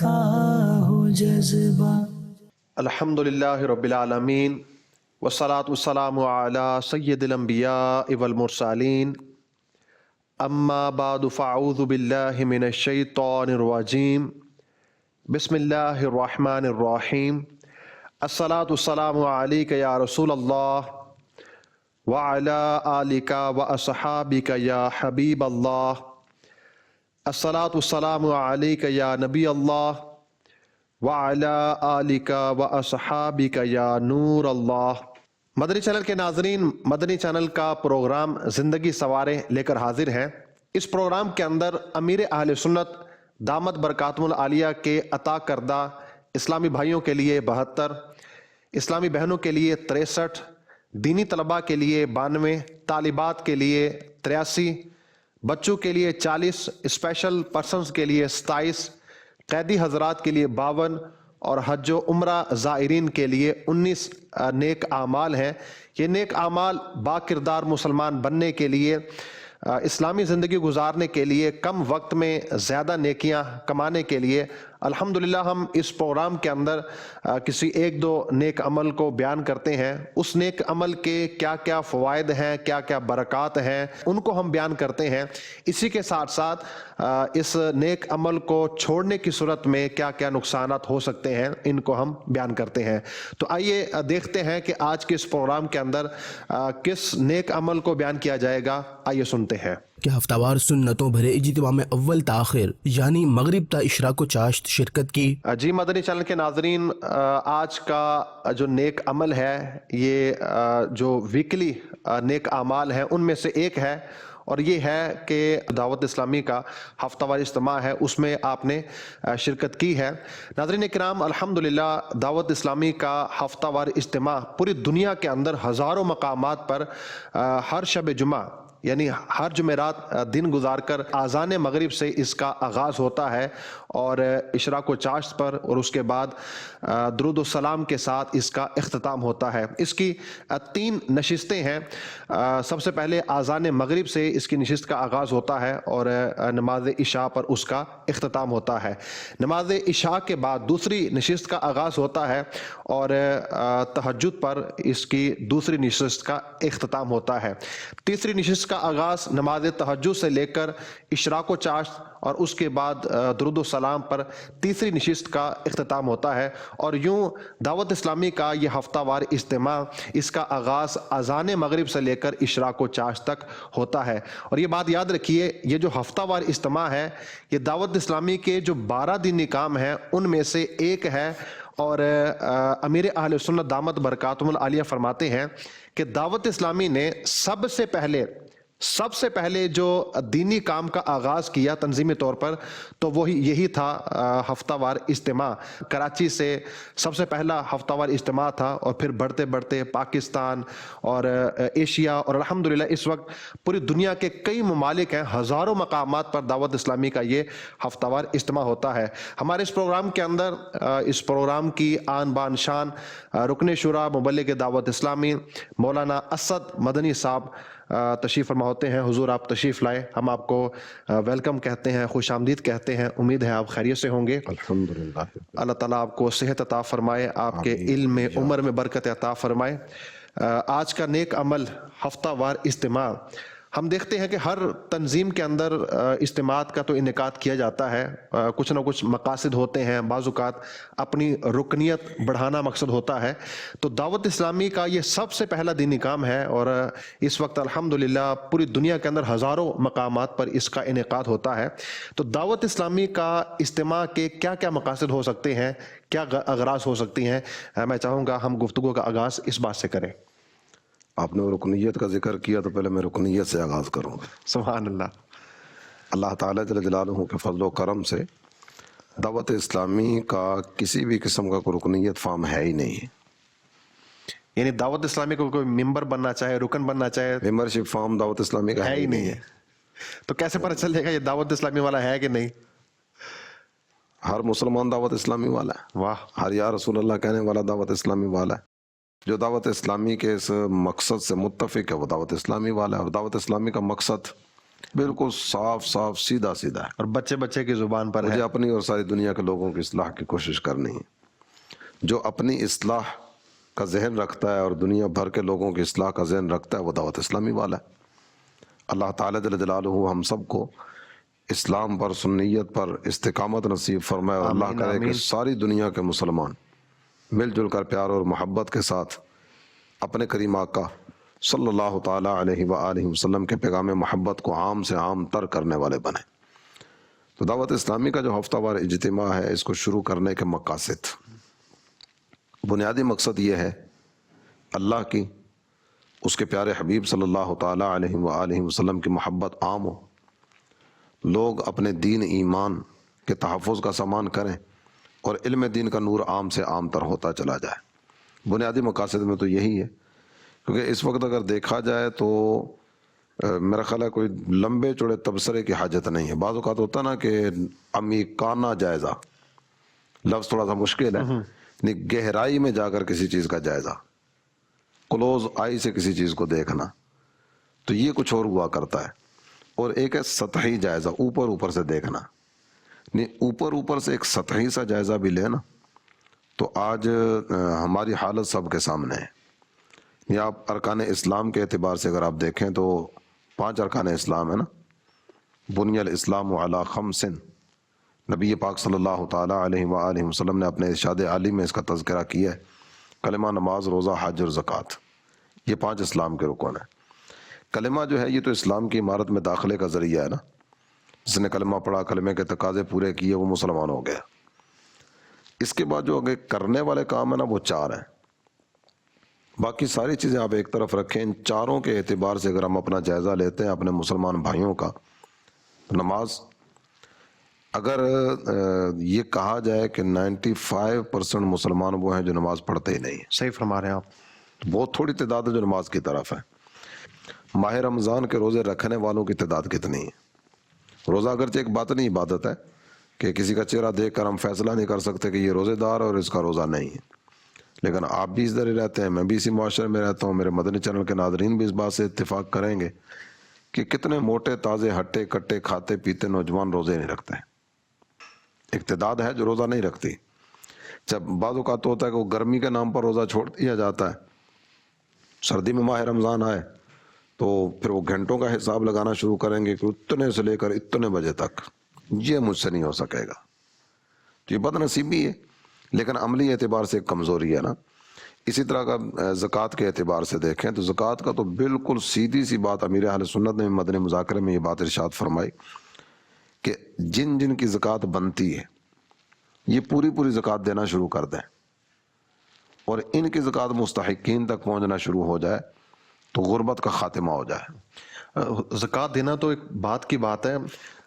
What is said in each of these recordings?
تھا ہو جذبہ۔ الحمدللہ رب العالمین والصلاة والسلام علی سید الانبیاء والمرسلین، اما بعد فاعوذ باللہ من الشیطان الرجیم، بسم اللہ الرحمن الرحیم۔ الصلاة والسلام علیک یا رسول اللہ وعلی آلک واصحابک یا حبیب اللہ۔ الصلاة والسلام علیک یا نبی اللہ وعلی آلک واصحابک یا نور اللہ۔ مدنی چینل کے ناظرین، مدنی چینل کا پروگرام زندگی سنواریں لے کر حاضر ہیں۔ اس پروگرام کے اندر امیر اہل سنت دامت برکاتہم العالیہ کے عطا کردہ اسلامی بھائیوں کے لیے 72، اسلامی بہنوں کے لیے 63، دینی طلباء کے لیے 92، طالبات کے لیے 83، بچوں کے لیے 40، اسپیشل پرسنز کے لیے 27، قیدی حضرات کے لیے 52 اور حج و عمرہ زائرین کے لیے 19 نیک اعمال ہیں۔ یہ نیک اعمال با کردار مسلمان بننے کے لیے، اسلامی زندگی گزارنے کے لیے، کم وقت میں زیادہ نیکیاں کمانے کے لیے الحمدللہ ہم اس پروگرام کے اندر کسی ایک دو نیک عمل کو بیان کرتے ہیں۔ اس نیک عمل کے کیا کیا فوائد ہیں، کیا کیا برکات ہیں، ان کو ہم بیان کرتے ہیں۔ اسی کے ساتھ ساتھ اس نیک عمل کو چھوڑنے کی صورت میں کیا کیا نقصانات ہو سکتے ہیں، ان کو ہم بیان کرتے ہیں۔ تو آئیے دیکھتے ہیں کہ آج کے اس پروگرام کے اندر کس نیک عمل کو بیان کیا جائے گا، آئیے سنتے ہیں۔ کہ ہفتہ وار سنتوں بھرے اجتماع میں اول تاخیر یعنی مغرب تا اشراق و چاشت شرکت کی۔ جی مدنی چینل کے ناظرین، آج کا جو نیک عمل ہے، یہ جو ویکلی نیک اعمال ہیں ان میں سے ایک ہے، اور یہ ہے کہ دعوت اسلامی کا ہفتہ وار اجتماع ہے، اس میں آپ نے شرکت کی ہے۔ ناظرین کرام، الحمدللہ دعوت اسلامی کا ہفتہ وار اجتماع پوری دنیا کے اندر ہزاروں مقامات پر ہر شب جمعہ یعنی ہر جمعرات دن گزار کر آذان مغرب سے اس کا آغاز ہوتا ہے، اور اشراق و چاشت پر اور اس کے بعد درود و سلام کے ساتھ اس کا اختتام ہوتا ہے۔ اس کی 3 نشستیں ہیں۔ سب سے پہلے آذان مغرب سے اس کی نشست کا آغاز ہوتا ہے اور نماز عشاء پر اس کا اختتام ہوتا ہے۔ نماز عشاء کے بعد دوسری نشست کا آغاز ہوتا ہے اور تہجد پر اس کی دوسری نشست کا اختتام ہوتا ہے۔ تیسری نشست کا آغاز نماز تہجد سے لے کر اشراق و چاشت اور اس کے بعد درود و سلام پر تیسری نشست کا اختتام ہوتا ہے، اور یوں دعوت اسلامی کا یہ ہفتہ وار اجتماع، اس کا آغاز اذان مغرب سے لے کر اشراق و چاشت تک ہوتا ہے۔ اور یہ بات یاد رکھیے، یہ جو ہفتہ وار اجتماع ہے یہ دعوت اسلامی کے جو 12 دینی کام ہیں ان میں سے ایک ہے، اور امیر اہل سنت دامت برکاتہم العالیہ فرماتے ہیں کہ دعوت اسلامی نے سب سے پہلے جو دینی کام کا آغاز کیا تنظیمی طور پر، تو وہی یہی تھا ہفتہ وار اجتماع۔ کراچی سے سب سے پہلا ہفتہ وار اجتماع تھا، اور پھر بڑھتے بڑھتے پاکستان اور ایشیا، اور الحمدللہ اس وقت پوری دنیا کے کئی ممالک ہیں، ہزاروں مقامات پر دعوت اسلامی کا یہ ہفتہ وار اجتماع ہوتا ہے۔ ہمارے اس پروگرام کے اندر اس پروگرام کی آن بان شان رکن شورا مبلغ دعوت اسلامی مولانا اسد مدنی صاحب تشریف فرما ہوتے ہیں۔ حضور آپ تشریف لائے، ہم آپ کو ویلکم کہتے ہیں، خوش آمدید کہتے ہیں۔ امید ہے آپ خیریت سے ہوں گے۔ الحمدللہ۔ اللہ تعالیٰ آپ کو صحت عطا فرمائے، آپ کے علم میں عمر میں برکت عطا فرمائے۔ آج کا نیک عمل ہفتہ وار اجتماع، ہم دیکھتے ہیں کہ ہر تنظیم کے اندر اجتماعات کا تو انعقاد کیا جاتا ہے، کچھ نہ کچھ مقاصد ہوتے ہیں، بعض اوقات اپنی رکنیت بڑھانا مقصد ہوتا ہے۔ تو دعوت اسلامی کا یہ سب سے پہلا دینی کام ہے، اور اس وقت الحمدللہ پوری دنیا کے اندر ہزاروں مقامات پر اس کا انعقاد ہوتا ہے۔ تو دعوت اسلامی کا اجتماع کے کیا کیا مقاصد ہو سکتے ہیں، کیا اغراض ہو سکتی ہیں، میں چاہوں گا ہم گفتگو کا آغاز اس بات سے کریں۔ آپ نے رکنیت کا ذکر کیا تو پہلے میں رکنیت سے آغاز کروں گا۔ سبحان اللہ۔ اللہ تعالیٰ جل جلالہ کے فضل و کرم سے دعوت اسلامی کا کسی بھی قسم کا کوئی رکنیت فارم ہے ہی نہیں ہے۔ یعنی دعوت اسلامی کو کوئی ممبر بننا چاہے، رکن بننا چاہے، ممبرشپ فارم دعوت اسلامی کا ہے ہی نہیں ہے۔ تو کیسے پتہ چلے گا یہ دعوت اسلامی والا ہے کہ نہیں؟ ہر مسلمان دعوت اسلامی والا ہے، واہ، ہر یا رسول اللہ کہنے والا دعوت اسلامی والا ہے، جو دعوت اسلامی کے اس مقصد سے متفق ہے وہ دعوت اسلامی والا ہے۔ اور دعوت اسلامی کا مقصد بالکل صاف صاف سیدھا سیدھا ہے. اور بچے بچے کی زبان پر ہے. مجھے اپنی اور ساری دنیا کے لوگوں کی اصلاح کی کوشش کرنی ہے. جو اپنی اصلاح کا ذہن رکھتا ہے اور دنیا بھر کے لوگوں کی اصلاح کا ذہن رکھتا ہے وہ دعوت اسلامی والا ہے. اللہ تعالیٰ جل جلالہ ہم سب کو اسلام پر سنیت پر استقامت نصیب فرمائے اور اللہ آمین کرے کہ آمین. ساری دنیا کے مسلمان مل جل کر پیار اور محبت کے ساتھ اپنے کریم آقا صلی اللہ تعالیٰ علیہ وآلہ وسلم کے پیغام محبت کو عام سے عام تر کرنے والے بنیں. تو دعوت اسلامی کا جو ہفتہ وار اجتماع ہے اس کو شروع کرنے کے مقاصد، بنیادی مقصد یہ ہے اللہ کی، اس کے پیارے حبیب صلی اللہ تعالیٰ علیہ وآلہ وسلم کی محبت عام ہو، لوگ اپنے دین ایمان کے تحفظ کا سامان کریں اور علم دین کا نور عام سے عام تر ہوتا چلا جائے. بنیادی مقاصد میں تو یہی ہے، کیونکہ اس وقت اگر دیکھا جائے تو میرا خیال ہے کوئی لمبے چوڑے تبصرے کی حاجت نہیں ہے. بعض اوقات ہوتا نا کہ عمیقانہ جائزہ، لفظ تھوڑا سا مشکل ہے، یعنی گہرائی میں جا کر کسی چیز کا جائزہ، کلوز آئی سے کسی چیز کو دیکھنا، تو یہ کچھ اور ہوا کرتا ہے. اور ایک ہے سطحی جائزہ، اوپر اوپر سے دیکھنا. نہیں، اوپر اوپر سے ایک سطحی سا جائزہ بھی لے نا تو آج ہماری حالت سب کے سامنے ہے. یا آپ ارکان اسلام کے اعتبار سے اگر آپ دیکھیں تو 5 ارکان اسلام ہے نا. بنی الاسلام علی 5، نبی پاک صلی اللہ تعالیٰ علیہ وآلہ وسلم نے اپنے ارشاد عالی میں اس کا تذکرہ کیا ہے. کلمہ، نماز، روزہ، حج اور زکوٰۃ، یہ 5 اسلام کے رکن ہیں. کلمہ جو ہے یہ تو اسلام کی عمارت میں داخلے کا ذریعہ ہے نا. جس نے کلمہ پڑھا، کلمے کے تقاضے پورے کیے، وہ مسلمان ہو گیا. اس کے بعد جو آگے کرنے والے کام ہیں نا وہ 4 ہیں. باقی ساری چیزیں آپ ایک طرف رکھیں، ان 4 کے اعتبار سے اگر ہم اپنا جائزہ لیتے ہیں اپنے مسلمان بھائیوں کا، نماز، اگر یہ کہا جائے کہ 95% مسلمان وہ ہیں جو نماز پڑھتے ہی نہیں ہیں. صحیح فرما رہے ہیں آپ. بہت تھوڑی تعداد ہے جو نماز کی طرف ہے. ماہ رمضان کے روزے رکھنے والوں کی تعداد کتنی ہے؟ روزہ اگرچہ ایک باطنی عبادت ہے کہ کسی کا چہرہ دیکھ کر ہم فیصلہ نہیں کر سکتے کہ یہ روزے دار ہے اور اس کا روزہ نہیں ہے، لیکن آپ بھی اس طرح رہتے ہیں، میں بھی اسی معاشرے میں رہتا ہوں، میرے مدنی چینل کے ناظرین بھی اس بات سے اتفاق کریں گے کہ کتنے موٹے تازے ہٹے کٹے کھاتے پیتے نوجوان روزے نہیں رکھتے ہیں. ایک تعداد ہے جو روزہ نہیں رکھتی. جب بعض اوقات تو ہوتا ہے کہ وہ گرمی کے نام پر روزہ چھوڑ دیا جاتا ہے، سردی میں ماہ رمضان آئے تو پھر وہ گھنٹوں کا حساب لگانا شروع کریں گے کہ اتنے سے لے کر اتنے بجے تک، یہ مجھ سے نہیں ہو سکے گا. تو یہ بد نصیبی ہے، لیکن عملی اعتبار سے ایک کمزوری ہے نا. اسی طرح کا زکوٰۃ کے اعتبار سے دیکھیں تو زکوٰۃ کا تو بالکل سیدھی سی بات امیر اہل سنت نے مدنی مذاکرے میں یہ بات ارشاد فرمائی کہ جن جن کی زکوٰۃ بنتی ہے یہ پوری پوری زکوٰۃ دینا شروع کر دیں، اور ان کی زکوٰۃ مستحقین تک پہنچنا شروع ہو جائے تو غربت کا خاتمہ ہو جائے. زکوٰۃ دینا تو ایک بات کی بات ہے،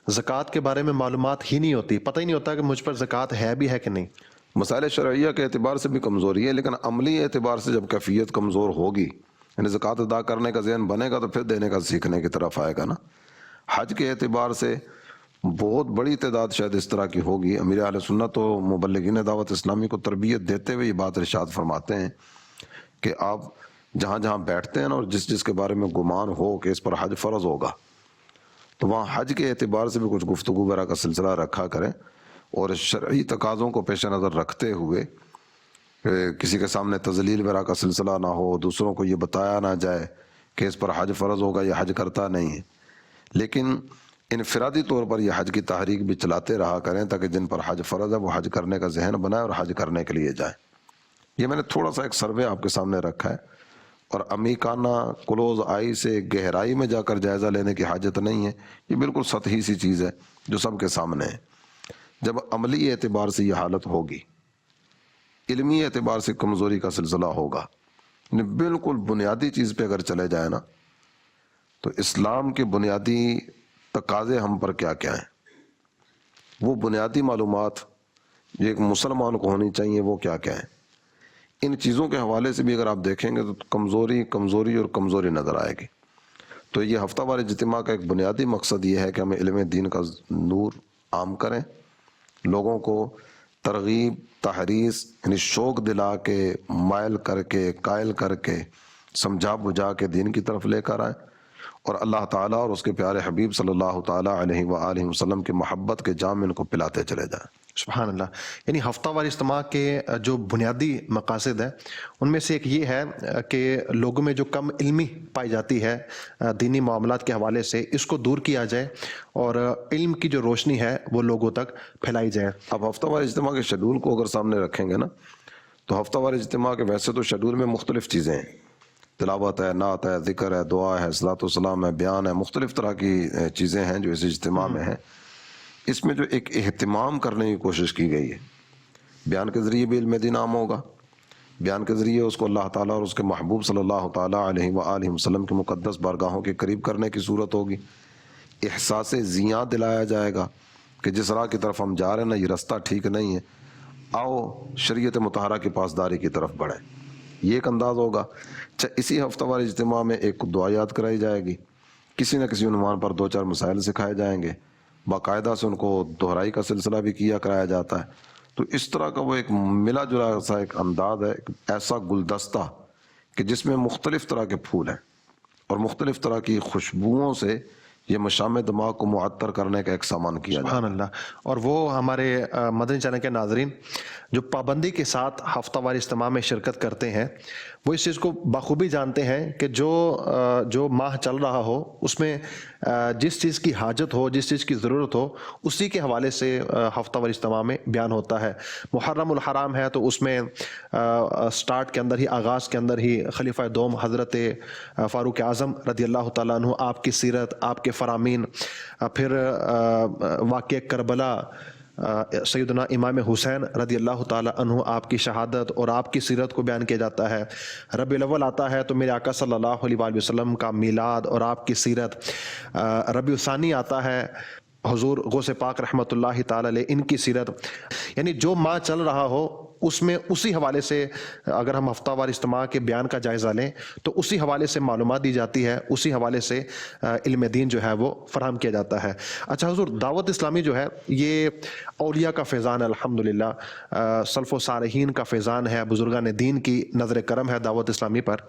زکوٰۃ کے بارے میں معلومات ہی نہیں ہوتی، پتہ ہی نہیں ہوتا کہ مجھ پر زکوٰۃ ہے بھی ہے کہ نہیں. مسائل شرعیہ کے اعتبار سے بھی کمزوری ہے، لیکن عملی اعتبار سے جب کیفیت کمزور ہوگی، یعنی زکوٰۃ ادا کرنے کا ذہن بنے گا تو پھر دینے کا سیکھنے کی طرف آئے گا نا. حج کے اعتبار سے بہت بڑی تعداد شاید اس طرح کی ہوگی. امیر اہل سنت و مبلغین دعوت اسلامی کو تربیت دیتے ہوئے یہ بات ارشاد فرماتے ہیں کہ آپ جہاں جہاں بیٹھتے ہیں نا اور جس جس کے بارے میں گمان ہو کہ اس پر حج فرض ہوگا تو وہاں حج کے اعتبار سے بھی کچھ گفتگو وغیرہ کا سلسلہ رکھا کریں، اور شرعی تقاضوں کو پیش نظر رکھتے ہوئے کسی کے سامنے تذلیل وغیرہ کا سلسلہ نہ ہو، دوسروں کو یہ بتایا نہ جائے کہ اس پر حج فرض ہوگا، یہ حج کرتا نہیں ہے. لیکن انفرادی طور پر یہ حج کی تحریک بھی چلاتے رہا کریں تاکہ جن پر حج فرض ہے وہ حج کرنے کا ذہن بنائے اور حج کرنے کے لیے جائیں. یہ میں نے تھوڑا سا ایک سروے آپ کے سامنے رکھا ہے، اور عمیقانہ کلوز آئی سے گہرائی میں جا کر جائزہ لینے کی حاجت نہیں ہے. یہ بالکل سطحی سی چیز ہے جو سب کے سامنے ہے. جب عملی اعتبار سے یہ حالت ہوگی، علمی اعتبار سے کمزوری کا سلسلہ ہوگا، یعنی بالکل بنیادی چیز پہ اگر چلے جائیں نا تو اسلام کے بنیادی تقاضے ہم پر کیا کیا ہیں، وہ بنیادی معلومات جو ایک مسلمان کو ہونی چاہیے وہ کیا کیا ہیں، ان چیزوں کے حوالے سے بھی اگر آپ دیکھیں گے تو کمزوری اور کمزوری نظر آئے گی. تو یہ ہفتہ وار اجتماع کا ایک بنیادی مقصد یہ ہے کہ ہمیں علم دین کا نور عام کریں، لوگوں کو ترغیب، تحریص، یعنی شوق دلا کے، مائل کر کے، قائل کر کے، سمجھا بجھا کے دین کی طرف لے کر آئیں، اور اللہ تعالیٰ اور اس کے پیارے حبیب صلی اللہ تعالیٰ علیہ وآلہ وسلم کی محبت کے جام ان کو پلاتے چلے جائیں۔ سبحان اللہ۔ یعنی ہفتہ وار اجتماع کے جو بنیادی مقاصد ہیں ان میں سے ایک یہ ہے کہ لوگوں میں جو کم علمی پائی جاتی ہے دینی معاملات کے حوالے سے، اس کو دور کیا جائے اور علم کی جو روشنی ہے وہ لوگوں تک پھیلائی جائے۔ اب ہفتہ وار اجتماع کے شیڈول کو اگر سامنے رکھیں گے نا تو ہفتہ وار اجتماع کے ویسے تو شیڈول میں مختلف چیزیں ہیں، تلاوت ہے، نعت ہے، ذکر ہے، دعا ہے، صلاۃ والسلام ہے، بیان ہے، مختلف طرح کی چیزیں ہیں جو اس اجتماع میں ہیں۔ اس میں جو ایک اہتمام کرنے کی کوشش کی گئی ہے، بیان کے ذریعے بھی علم دین عام ہوگا، بیان کے ذریعے اس کو اللہ تعالیٰ اور اس کے محبوب صلی اللہ تعالیٰ علیہ وآلہ وسلم کے مقدس بارگاہوں کے قریب کرنے کی صورت ہوگی۔ احساس زیاں دلایا جائے گا کہ جس راہ کی طرف ہم جا رہے ہیں نا، یہ راستہ ٹھیک نہیں ہے، آؤ شریعت مطہرہ کی پاسداری کی طرف بڑھیں، یہ ایک انداز ہوگا۔ اسی ہفتہ وار اجتماع میں ایک دعا یاد کرائی جائے گی، کسی نہ کسی عنوان پر 2-4 مسائل سکھائے جائیں گے، باقاعدہ سے ان کو دہرائی کا سلسلہ بھی کیا کرایا جاتا ہے۔ تو اس طرح کا وہ ایک ملا جلا سا ایک انداز ہے، ایک ایسا گلدستہ کہ جس میں مختلف طرح کے پھول ہیں اور مختلف طرح کی خوشبوؤں سے یہ مشام دماغ کو معطر کرنے کا ایک سامان کیا جاتا ہے۔ سبحان اللہ۔ اور وہ ہمارے مدنی چینل کے ناظرین جو پابندی کے ساتھ ہفتہ وار اجتماع میں شرکت کرتے ہیں وہ اس چیز کو بخوبی جانتے ہیں کہ جو ماہ چل رہا ہو اس میں جس چیز کی حاجت ہو، جس چیز کی ضرورت ہو، اسی کے حوالے سے ہفتہ وار اجتماع میں بیان ہوتا ہے۔ محرم الحرام ہے تو اس میں سٹارٹ کے اندر ہی، آغاز کے اندر ہی خلیفہ دوم حضرت فاروق اعظم رضی اللہ تعالیٰ عنہ، آپ کی سیرت، آپ کے فرامین، پھر واقعہ کربلا، سیدنا امام حسین رضی اللہ تعالیٰ عنہ آپ کی شہادت اور آپ کی سیرت کو بیان کیا جاتا ہے۔ ربیع الاول آتا ہے تو میرے آقا صلی اللہ علیہ وآلہ وسلم کا میلاد اور آپ کی سیرت۔ ربیع الثانی آتا ہے حضور غوث پاک رحمۃ اللہ تعالیٰ علیہ، ان کی سیرت۔ یعنی جو ماہ چل رہا ہو اس میں اسی حوالے سے اگر ہم ہفتہ وار اجتماع کے بیان کا جائزہ لیں تو اسی حوالے سے معلومات دی جاتی ہے، اسی حوالے سے علم دین جو ہے وہ فراہم کیا جاتا ہے۔ اچھا حضور، دعوت اسلامی جو ہے یہ اولیاء کا فیضان ہے، الحمدللہ سلف و صالحین کا فیضان ہے، بزرگان دین کی نظر کرم ہے دعوت اسلامی پر۔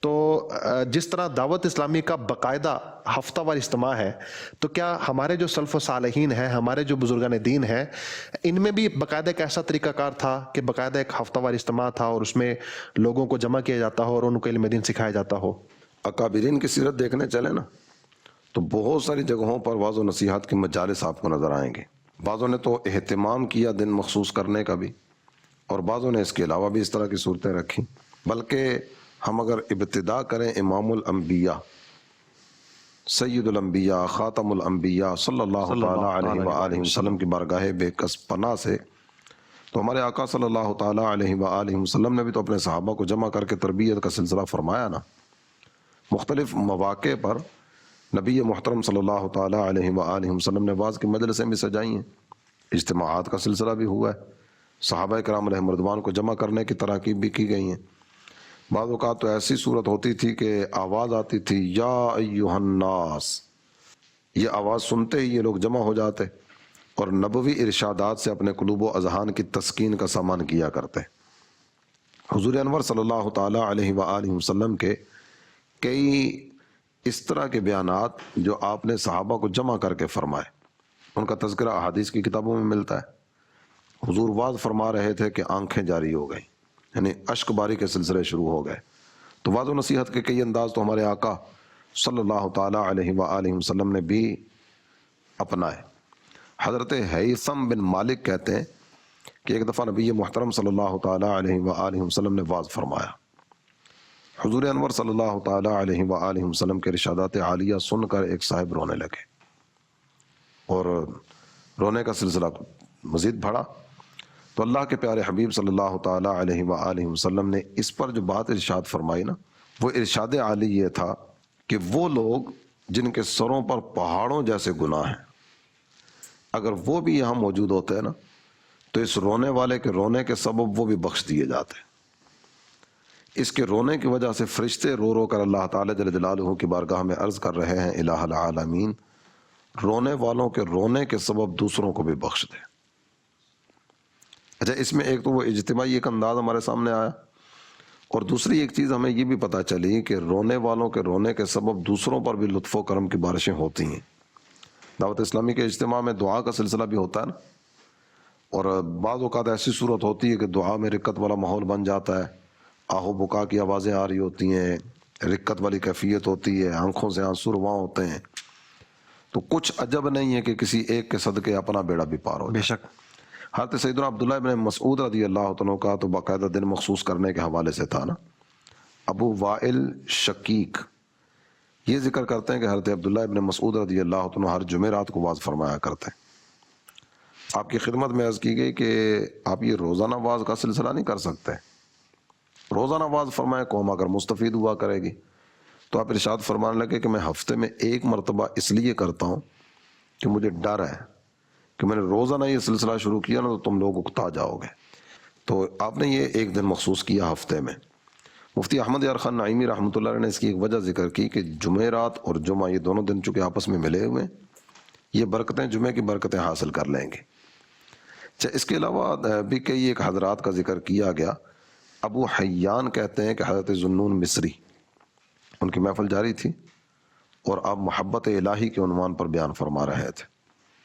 تو جس طرح دعوت اسلامی کا باقاعدہ ہفتہ وار اجتماع ہے، تو کیا ہمارے جو سلف و صالحین ہیں، ہمارے جو بزرگان دین ہیں، ان میں بھی باقاعدہ ایک ایسا طریقہ کار تھا کہ باقاعدہ ایک ہفتہ وار اجتماع تھا اور اس میں لوگوں کو جمع کیا جاتا ہو اور ان کو علم دین سکھایا جاتا ہو؟ اکابرین کی سیرت دیکھنے چلے نا تو بہت ساری جگہوں پر واعظ و نصیحت کی مجالس آپ کو نظر آئیں گے۔ بعضوں نے تو اہتمام کیا دن مخصوص کرنے کا بھی، اور بعضوں نے اس کے علاوہ بھی اس طرح کی صورتیں رکھی۔ بلکہ ہم اگر ابتدا کریں امام الانبیاء، سید الانبیاء، خاتم الانبیاء صلی اللہ تعالیٰ علیہ وآلہ وسلم کی بارگاہ بے کس پناہ سے، تو ہمارے آقا صلی اللہ تعالیٰ علیہ وآلہ وسلم نے بھی تو اپنے صحابہ کو جمع کر کے تربیت کا سلسلہ فرمایا نا۔ مختلف مواقع پر نبی محترم صلی اللہ تعالیٰ علیہ وآلہ وسلم نے واعظ کی مجلسیں بھی سجائی ہیں، اجتماعات کا سلسلہ بھی ہوا ہے، صحابہ کرام علیہ رضوان کو جمع کرنے کی تراکیب بھی کی گئی ہیں۔ بعض اوقات تو ایسی صورت ہوتی تھی کہ آواز آتی تھی یا ایھا الناس، یہ آواز سنتے ہی یہ لوگ جمع ہو جاتے اور نبوی ارشادات سے اپنے قلوب و اذہان کی تسکین کا سامان کیا کرتے۔ حضور انور صلی اللہ تعالیٰ علیہ وآلہ وسلم کے کئی اس طرح کے بیانات جو آپ نے صحابہ کو جمع کر کے فرمائے، ان کا تذکرہ احادیث کی کتابوں میں ملتا ہے۔ حضور واعظ فرما رہے تھے کہ آنکھیں جاری ہو گئیں، یعنی اشک باری کے سلسلے شروع ہو گئے۔ تو واعظ و نصیحت کے کئی انداز تو ہمارے آقا صلی اللہ تعالیٰ علیہ وآلہ وسلم نے بھی اپنائے۔ حضرت ہیثم بن مالک کہتے ہیں کہ ایک دفعہ نبی محترم صلی اللہ تعالیٰ علیہ وآلہ وسلم نے واعظ فرمایا، حضور انور صلی اللہ تعالیٰ علیہ وآلہ وسلم کے ارشادات عالیہ سن کر ایک صاحب رونے لگے، اور رونے کا سلسلہ مزید بڑھا تو اللہ کے پیارے حبیب صلی اللہ تعالیٰ علیہ وآلہ وسلم نے اس پر جو بات ارشاد فرمائی نا، وہ ارشاد عالی یہ تھا کہ وہ لوگ جن کے سروں پر پہاڑوں جیسے گناہ ہیں، اگر وہ بھی یہاں موجود ہوتے ہیں نا تو اس رونے والے کے رونے کے سبب وہ بھی بخش دیے جاتے۔ اس کے رونے کی وجہ سے فرشتے رو رو کر اللہ تعالیٰ جل جلالہ کی بارگاہ میں عرض کر رہے ہیں، الہ العالمین رونے والوں کے رونے کے سبب دوسروں کو بھی بخش دے۔ اچھا، اس میں ایک تو وہ اجتماعی ایک انداز ہمارے سامنے آیا، اور دوسری ایک چیز ہمیں یہ بھی پتہ چلی کہ رونے والوں کے رونے کے سبب دوسروں پر بھی لطف و کرم کی بارشیں ہوتی ہیں. دعوت اسلامی کے اجتماع میں دعا کا سلسلہ بھی ہوتا ہے نا, اور بعض اوقات ایسی صورت ہوتی ہے کہ دعا میں رقت والا ماحول بن جاتا ہے, آہو بکا کی آوازیں آ رہی ہوتی ہیں, رقت والی کیفیت ہوتی ہے, آنکھوں سے آنسو رواں ہوتے ہیں. تو کچھ عجب نہیں ہے کہ کسی ایک کے صدقے اپنا بیڑا بھی پار ہو جائے. بے شک. حضرت سیدنا عبداللہ ابن مسعود رضی اللہ عنہ کا تو باقاعدہ دن مخصوص کرنے کے حوالے سے تھا نا. ابو وائل شقیق یہ ذکر کرتے ہیں کہ حضرت عبداللہ ابن مسعود رضی اللہ عنہ ہر جمعرات کو واز فرمایا کرتے ہیں. آپ کی خدمت میں عرض کی گئی کہ آپ یہ روزانہ واز کا سلسلہ نہیں کر سکتے. روزانہ واز فرمائے قوم اگر مستفید ہوا کرے گی. تو آپ ارشاد فرمانے لگے کہ میں ہفتے میں ایک مرتبہ اس لیے کرتا ہوں کہ مجھے ڈر ہے کہ میں نے روزانہ یہ سلسلہ شروع کیا نا تو تم لوگ اکتا جاؤ گے. تو آپ نے یہ ایک دن مخصوص کیا ہفتے میں. مفتی احمد یار خان نعیمی رحمۃ اللہ علیہ نے اس کی ایک وجہ ذکر کی کہ جمعرات اور جمعہ یہ دونوں دن چونکہ آپس میں ملے ہوئے ہیں, یہ برکتیں جمعے کی برکتیں حاصل کر لیں گے. اس کے علاوہ بھی کئی ایک حضرات کا ذکر کیا گیا. ابو حیان کہتے ہیں کہ حضرت ذنون مصری ان کی محفل جاری تھی اور آپ محبت الہی کے عنوان پر بیان فرما رہے تھے.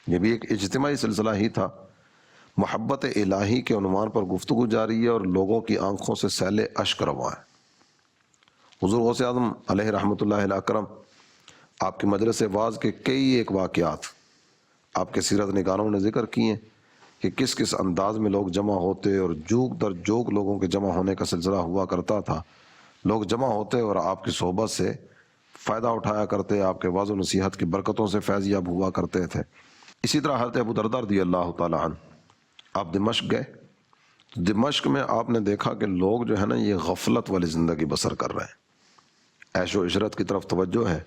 یہ بھی ایک اجتماعی سلسلہ ہی تھا. محبت الہی کے عنوان پر گفتگو جاری ہے اور لوگوں کی آنکھوں سے سیل اشک رواں ہے. حضور غوث اعظم علیہ رحمۃ اللہ الاکرم آپ کی مجلس واعظ کے کئی ایک واقعات آپ کے سیرت نگاروں نے ذکر کیے کہ کس کس انداز میں لوگ جمع ہوتے اور جوگ در جوگ لوگوں کے جمع ہونے کا سلسلہ ہوا کرتا تھا. لوگ جمع ہوتے اور آپ کی صحبت سے فائدہ اٹھایا کرتے, آپ کے واعظ و نصیحت کی برکتوں سے فیض یاب ہوا کرتے تھے. اسی طرح حضرت ابو درداء رضی اللہ تعالی عنہ آپ دمشق گئے. دمشق میں آپ نے دیکھا کہ لوگ جو ہے نا یہ غفلت والی زندگی بسر کر رہے ہیں, عیش و عشرت کی طرف توجہ ہے,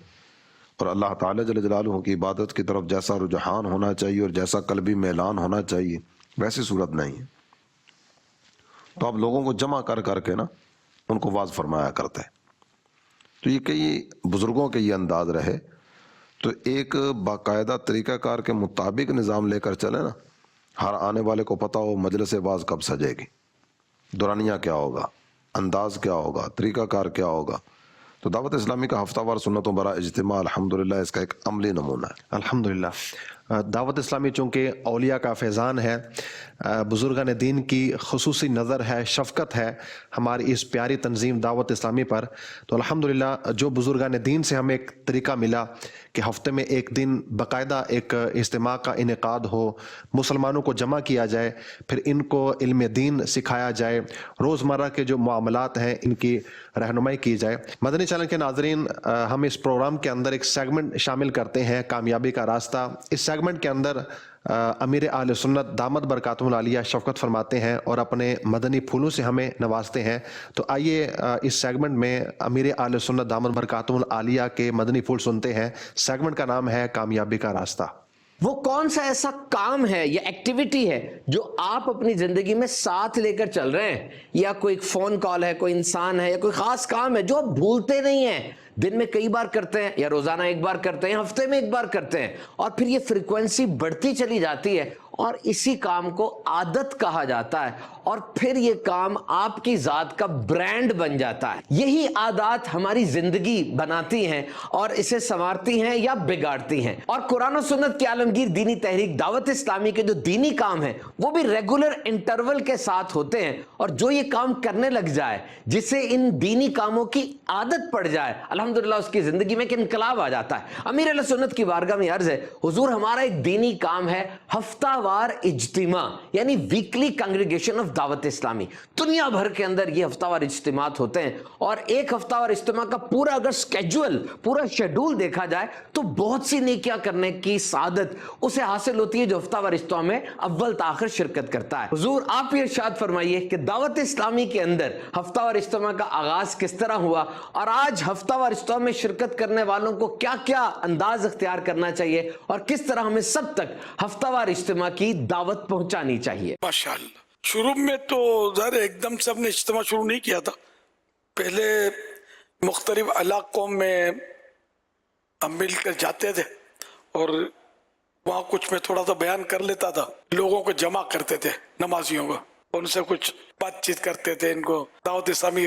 اور اللہ تعالی جل جلالہ کی عبادت کی طرف جیسا رجحان ہونا چاہیے اور جیسا قلبی میلان ہونا چاہیے ویسی صورت نہیں ہے. تو آپ لوگوں کو جمع کر کر کے نا ان کو واز فرمایا کرتے. تو یہ کئی بزرگوں کے یہ انداز رہے. تو ایک باقاعدہ طریقہ کار کے مطابق نظام لے کر چلے نا, ہر آنے والے کو پتہ ہو مجلس واز کب سجے گی, دورانیہ کیا ہوگا, انداز کیا ہوگا, طریقہ کار کیا ہوگا. تو دعوت اسلامی کا ہفتہ وار سنتوں برا اجتماع الحمدللہ اس کا ایک عملی نمونہ ہے. الحمدللہ. دعوت اسلامی چونکہ اولیاء کا فیضان ہے, بزرگان دین کی خصوصی نظر ہے, شفقت ہے ہماری اس پیاری تنظیم دعوت اسلامی پر. تو الحمدللہ جو بزرگان دین سے ہمیں ایک طریقہ ملا کہ ہفتے میں ایک دن باقاعدہ ایک اجتماع کا انعقاد ہو, مسلمانوں کو جمع کیا جائے, پھر ان کو علم دین سکھایا جائے, روزمرہ کے جو معاملات ہیں ان کی رہنمائی کی جائے. مدنی چینل کے ناظرین, ہم اس پروگرام کے اندر ایک سیگمنٹ شامل کرتے ہیں کامیابی کا راستہ. اس سیگمنٹ کے اندر امیر اہل سنت دامت برکاتہم العالیہ شفقت فرماتے ہیں اور اپنے مدنی پھولوں سے ہمیں نوازتے ہیں. تو آئیے اس سیگمنٹ میں امیر اہل سنت دامت برکاتہم العالیہ کے مدنی پھول سنتے ہیں. سیگمنٹ کا نام ہے کامیابی کا راستہ. وہ کون سا ایسا کام ہے یا ایکٹیویٹی ہے جو آپ اپنی زندگی میں ساتھ لے کر چل رہے ہیں, یا کوئی فون کال ہے, کوئی انسان ہے, یا کوئی خاص کام ہے جو آپ بھولتے نہیں ہیں, دن میں کئی بار کرتے ہیں یا روزانہ ایک بار کرتے ہیں, ہفتے میں ایک بار کرتے ہیں, اور پھر یہ فریکوینسی بڑھتی چلی جاتی ہے اور اسی کام کو عادت کہا جاتا ہے, اور پھر یہ کام آپ کی ذات کا برانڈ بن جاتا ہے. یہی عادات ہماری زندگی بناتی ہیں اور اسے سنوارتی ہیں یا بگاڑتی ہیں. اور قرآن و سنت کی عالمگیر دینی تحریک دعوت اسلامی کے جو دینی کام ہیں وہ بھی ریگولر انٹرول کے ساتھ ہوتے ہیں, اور جو یہ کام کرنے لگ جائے, جسے ان دینی کاموں کی عادت پڑ جائے, الحمدللہ اس کی زندگی میں ایک انقلاب آ جاتا ہے. امیر اہل سنت کی بارگاہ میں عرض ہے, حضور ہمارا ایک دینی کام ہے ہفتہ وار اجتماع, یعنی ویکلی کنگریگیشن آف دعوت اسلامی. دنیا بھر کے اندر یہ ہفتہ وار اجتماعات ہوتے ہیں, اور ایک ہفتہ وار اجتماع کا پورا اگر سکیجول, پورا شیڈول دیکھا جائے تو بہت سی نیکیاں کرنے کی سعادت اسے حاصل ہوتی ہے جو ہفتہ وار اجتماع میں اول تاخر شرکت کرتا ہے. حضور آپ یہ ارشاد فرمائیے کہ دعوت اسلامی کے اندر ہفتہ وار اجتماع کا آغاز کس طرح ہوا, اور آج ہفتہ وار اجتماع میں شرکت کرنے والوں کو کیا کیا انداز اختیار کرنا چاہیے, اور کس طرح ہمیں سب تک ہفتہ وار اجتماع کی دعوت پہنچانی چاہیے. ماشاءاللہ. شروع میں تو ظاہر ایک دم سے ہم نے اجتماع شروع نہیں کیا تھا. پہلے مختلف علاقوں میں ہم مل کر جاتے تھے اور وہاں کچھ میں تھوڑا سا بیان کر لیتا تھا, لوگوں کو جمع کرتے تھے, نمازیوں کو, ان سے کچھ بات چیت کرتے تھے, ان کو دعوت اسلامی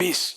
20,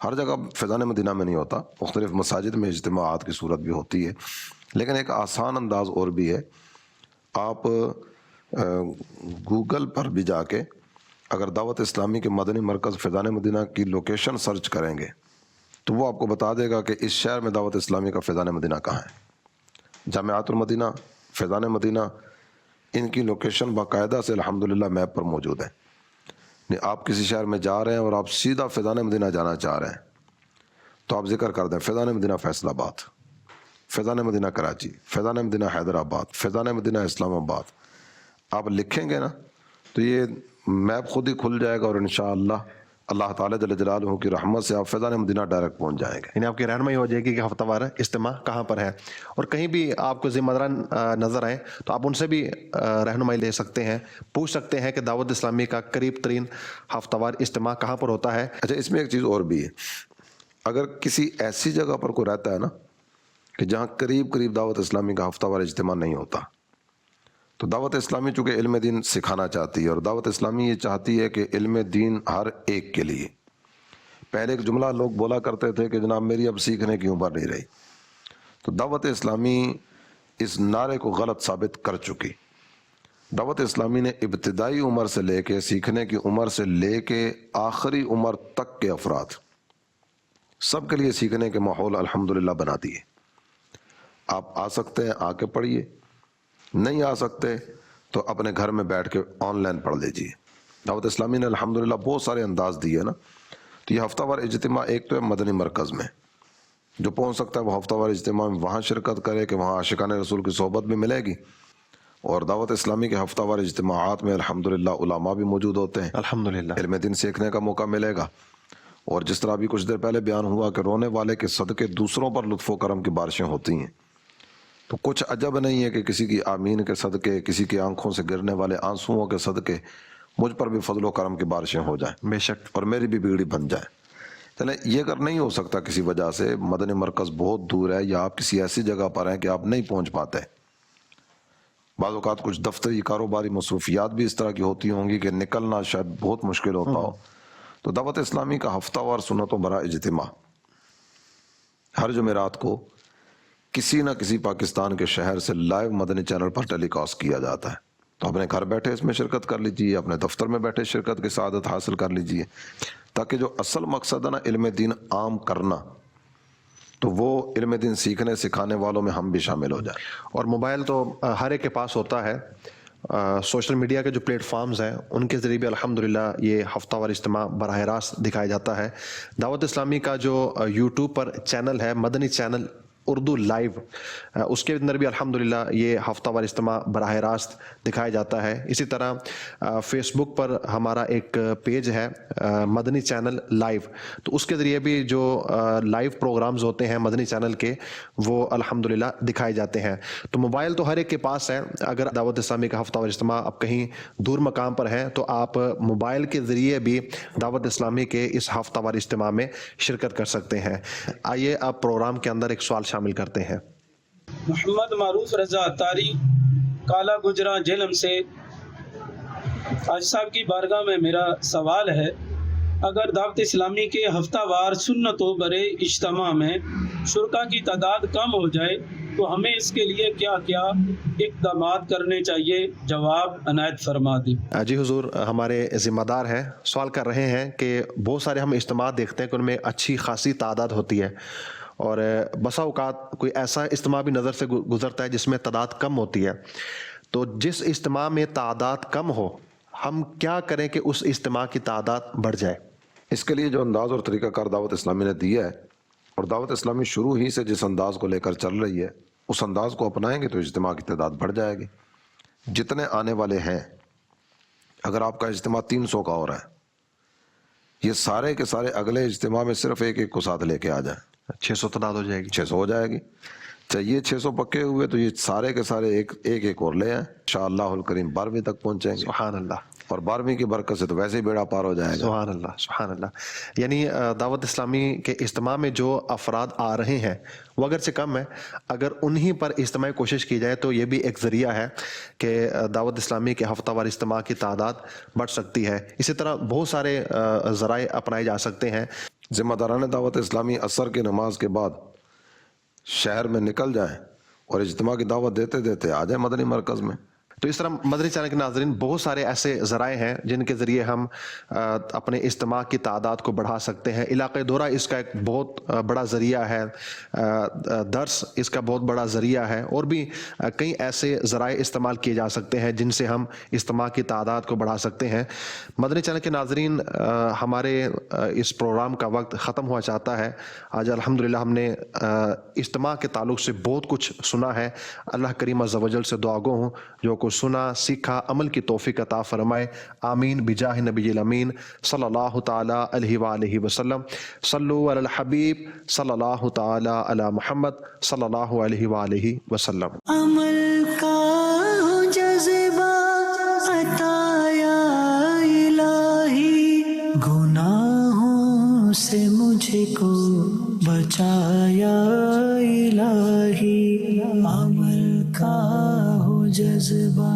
ہر جگہ فیضان مدینہ میں نہیں ہوتا، مختلف مساجد میں اجتماعات کی صورت بھی ہوتی ہے، لیکن ایک آسان انداز اور بھی ہے. آپ گوگل پر بھی جا کے اگر دعوت اسلامی کے مدنی مرکز فیضان مدینہ کی لوکیشن سرچ کریں گے تو وہ آپ کو بتا دے گا کہ اس شہر میں دعوت اسلامی کا فیضان مدینہ کہاں ہے. جامعات المدینہ، فیضان مدینہ، ان کی لوکیشن باقاعدہ سے الحمدللہ میپ پر موجود ہے. آپ کسی شہر میں جا رہے ہیں اور آپ سیدھا فیضان مدینہ جانا چاہ رہے ہیں تو آپ ذکر کر دیں فیضان مدینہ فیصل آباد، فیضان مدینہ کراچی، فیضان مدینہ حیدرآباد، فیضان مدینہ اسلام آباد. آپ لکھیں گے نا تو یہ میپ خود ہی کھل جائے گا اور انشاءاللہ اللہ تعالیٰ جل جلالہ کی رحمت سے آپ فیضان مدینہ ڈائریکٹ پہنچ جائیں گے. یعنی آپ کی رہنمائی ہو جائے گی کہ ہفتہ وار اجتماع کہاں پر ہے، اور کہیں بھی آپ کو ذمہ داران نظر آئیں تو آپ ان سے بھی رہنمائی لے سکتے ہیں، پوچھ سکتے ہیں کہ دعوت اسلامی کا قریب ترین ہفتہ وار اجتماع کہاں پر ہوتا ہے. اچھا، اس میں ایک چیز اور بھی ہے، اگر کسی ایسی جگہ پر کوئی رہتا ہے نا کہ جہاں قریب قریب دعوت اسلامی کا ہفتہ وار اجتماع نہیں ہوتا، تو دعوت اسلامی چونکہ علم دین سکھانا چاہتی ہے اور دعوت اسلامی یہ چاہتی ہے کہ علم دین ہر ایک کے لیے. پہلے ایک جملہ لوگ بولا کرتے تھے کہ جناب میری اب سیکھنے کی عمر نہیں رہی، تو دعوت اسلامی اس نعرے کو غلط ثابت کر چکی. دعوت اسلامی نے ابتدائی عمر سے لے کے، سیکھنے کی عمر سے لے کے آخری عمر تک کے افراد سب کے لیے سیکھنے کے ماحول الحمدللہ بنا دیے. آپ آ سکتے ہیں، آ کے پڑھیے، نہیں آ سکتے تو اپنے گھر میں بیٹھ کے آن لائن پڑھ لیجیے. دعوت اسلامی نے الحمدللہ بہت سارے انداز دیے نا. تو یہ ہفتہ وار اجتماع ایک تو ہے مدنی مرکز میں، جو پہنچ سکتا ہے وہ ہفتہ وار اجتماع میں وہاں شرکت کرے کہ وہاں عاشقان رسول کی صحبت بھی ملے گی. اور دعوت اسلامی کے ہفتہ وار اجتماعات میں الحمدللہ علماء بھی موجود ہوتے ہیں، الحمدللہ علم دین سیکھنے کا موقع ملے گا. اور جس طرح ابھی کچھ دیر پہلے بیان ہوا کہ رونے والے کے صدقے دوسروں پر لطف و کرم کی بارشیں ہوتی ہیں، تو کچھ عجب نہیں ہے کہ کسی کی آمین کے صدقے، کسی کی آنکھوں سے گرنے والے آنسوؤں کے صدقے مجھ پر بھی فضل و کرم کی بارشیں ہو جائیں، بے شک. اور میری بھی بگڑی بن جائے. چلیں، یہ اگر نہیں ہو سکتا کسی وجہ سے، مدنی مرکز بہت دور ہے یا آپ کسی ایسی جگہ پر ہیں کہ آپ نہیں پہنچ پاتے، بعض اوقات کچھ دفتری کاروباری مصروفیات بھی اس طرح کی ہوتی ہوں گی کہ نکلنا شاید بہت مشکل ہوتا ہو، تو دعوت اسلامی کا ہفتہ وار سنتوں بھرا اجتماع ہر جمعرات کو کسی نہ کسی پاکستان کے شہر سے لائیو مدنی چینل پر ٹیلی کاسٹ کیا جاتا ہے. تو اپنے گھر بیٹھے اس میں شرکت کر لیجیے، اپنے دفتر میں بیٹھے شرکت کی سعادت حاصل کر لیجیے، تاکہ جو اصل مقصد ہے نا علم دین عام کرنا، تو وہ علم دین سیکھنے سکھانے والوں میں ہم بھی شامل ہو جائیں. اور موبائل تو ہر ایک کے پاس ہوتا ہے. سوشل میڈیا کے جو پلیٹ فارمز ہیں ان کے ذریعے بھی الحمدللہ یہ ہفتہ وار اجتماع براہ راست دکھایا جاتا ہے. دعوت اسلامی کا جو یوٹیوب پر چینل ہے، مدنی چینل اردو لائیو، اس کے اندر بھی الحمدللہ یہ ہفتہ وار اجتماع براہ راست دکھایا جاتا ہے. اسی طرح فیس بک پر ہمارا ایک پیج ہے مدنی چینل لائیو، تو اس کے ذریعے بھی جو لائیو پروگرامز ہوتے ہیں مدنی چینل کے وہ الحمدللہ دکھائے جاتے ہیں. تو موبائل تو ہر ایک کے پاس ہے. اگر دعوت اسلامی کا ہفتہ وار اجتماع اب کہیں دور مقام پر ہیں تو آپ موبائل کے ذریعے بھی دعوت اسلامی کے اس ہفتہ وار اجتماع میں شرکت کر سکتے ہیں. آئیے آپ پروگرام کے اندر ایک سوال شامل کرتے ہیں. محمد معروف رضا اتاری، کالا گجراں جہلم سے. حاج صاحب کی بارگاہ میں میرا سوال ہے، اگر دعوت اسلامی کے ہفتہ وار سنتوں برے اجتماع میں شرکا کی تعداد کم ہو جائے تو ہمیں اس کے لیے کیا کیا اقدامات کرنے چاہیے؟ جواب عنایت فرما دیں. جی حضور، ہمارے ذمہ دار ہیں، سوال کر رہے ہیں کہ بہت سارے ہم اجتماع دیکھتے ہیں کہ ان میں اچھی خاصی تعداد ہوتی ہے، اور بسا اوقات کوئی ایسا اجتماع بھی نظر سے گزرتا ہے جس میں تعداد کم ہوتی ہے. تو جس اجتماع میں تعداد کم ہو ہم کیا کریں کہ اس اجتماع کی تعداد بڑھ جائے؟ اس کے لیے جو انداز اور طریقہ کار دعوت اسلامی نے دیا ہے، اور دعوت اسلامی شروع ہی سے جس انداز کو لے کر چل رہی ہے، اس انداز کو اپنائیں گے تو اجتماع کی تعداد بڑھ جائے گی. جتنے آنے والے ہیں، اگر آپ کا اجتماع 300 کا ہو رہا ہے، یہ سارے کے سارے اگلے اجتماع میں صرف ایک ایک کو ساتھ لے کے آ جائیں، 600 تعداد ہو جائے گی. 600 ہو جائے گی. چاہیے 600 پکے ہوئے تو یہ سارے کے سارے ایک ایک اور لے آئیں، انشاءاللہ الکریم 12ویں تک پہنچیں گے. سبحان اللہ. اور 12ویں کی برکت سے تو ویسے ہی بیڑا پار ہو جائے گا. سبحان اللہ، سبحان اللہ. یعنی دعوت اسلامی کے اجتماع میں جو افراد آ رہے ہیں وہ اگرچہ کم ہے، اگر انہی پر اجتماعی کوشش کی جائے تو یہ بھی ایک ذریعہ ہے کہ دعوت اسلامی کے ہفتہ وار اجتماع کی تعداد بڑھ سکتی ہے. اسی طرح بہت سارے ذرائع اپنائے جا سکتے ہیں. ذمہ داران دعوت اسلامی عصر کی نماز کے بعد شہر میں نکل جائیں اور اجتماع کی دعوت دیتے دیتے آ جائیں مدنی مرکز میں. تو اس طرح مدنی چینل کے ناظرین بہت سارے ایسے ذرائع ہیں جن کے ذریعے ہم اپنے اجتماع کی تعداد کو بڑھا سکتے ہیں. علاقہ دورہ اس کا ایک بہت بڑا ذریعہ ہے, درس اس کا بہت بڑا ذریعہ ہے, اور بھی کئی ایسے ذرائع استعمال کیے جا سکتے ہیں جن سے ہم اجتماع کی تعداد کو بڑھا سکتے ہیں. مدنی چینل کے ناظرین, ہمارے اس پروگرام کا وقت ختم ہوا چاہتا ہے. آج الحمدللہ ہم نے اجتماع کے تعلق سے بہت کچھ سنا ہے. اللہ کریم عز و جل سے دعا گو ہوں جو کو سنا سیکھا عمل کی توفیق عطا فرمائے. آمین بجاہ نبی الامین صلی اللہ تعالی علیہ وآلہ وسلم. صلو علی الحبیب صلی اللہ تعالی علی محمد صلی اللہ علیہ وآلہ وسلم. عمل کا جذبہ عطا یا الہی, گناہوں سے مجھ کو بچایا الہی. عمل کا جذبہ